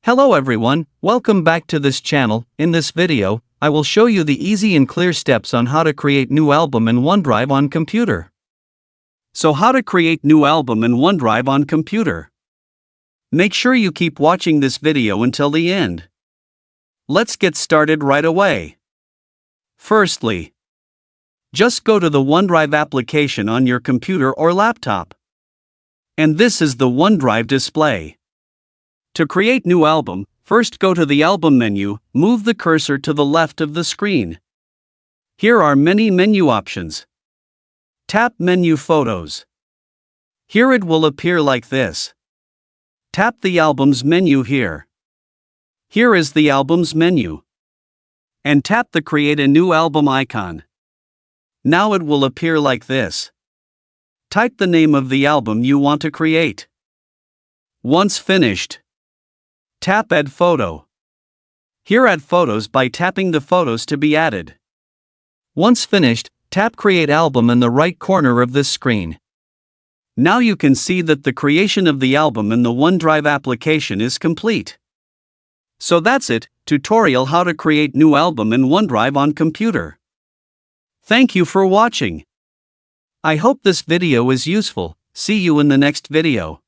Hello everyone, welcome back to this channel. In this video, I will show you the easy and clear steps on how to create new album in OneDrive on computer. So how to create new album in OneDrive on computer? Make sure you keep watching this video until the end. Let's get started right away. Firstly, just go to the OneDrive application on your computer or laptop. And this is the OneDrive display. To create new album, first go to the album menu, move the cursor to the left of the screen. Here are many menu options. Tap Menu Photos. Here it will appear like this. Tap the Albums menu here. Here is the Albums menu. And tap the Create a New Album icon. Now it will appear like this. Type the name of the album you want to create. Once finished, tap Add Photo. Here add photos by tapping the photos to be added. Once finished, tap Create Album in the right corner of this screen. Now you can see that the creation of the album in the OneDrive application is complete. So that's it, tutorial how to create new album in OneDrive on computer. Thank you for watching. I hope this video is useful. See you in the next video.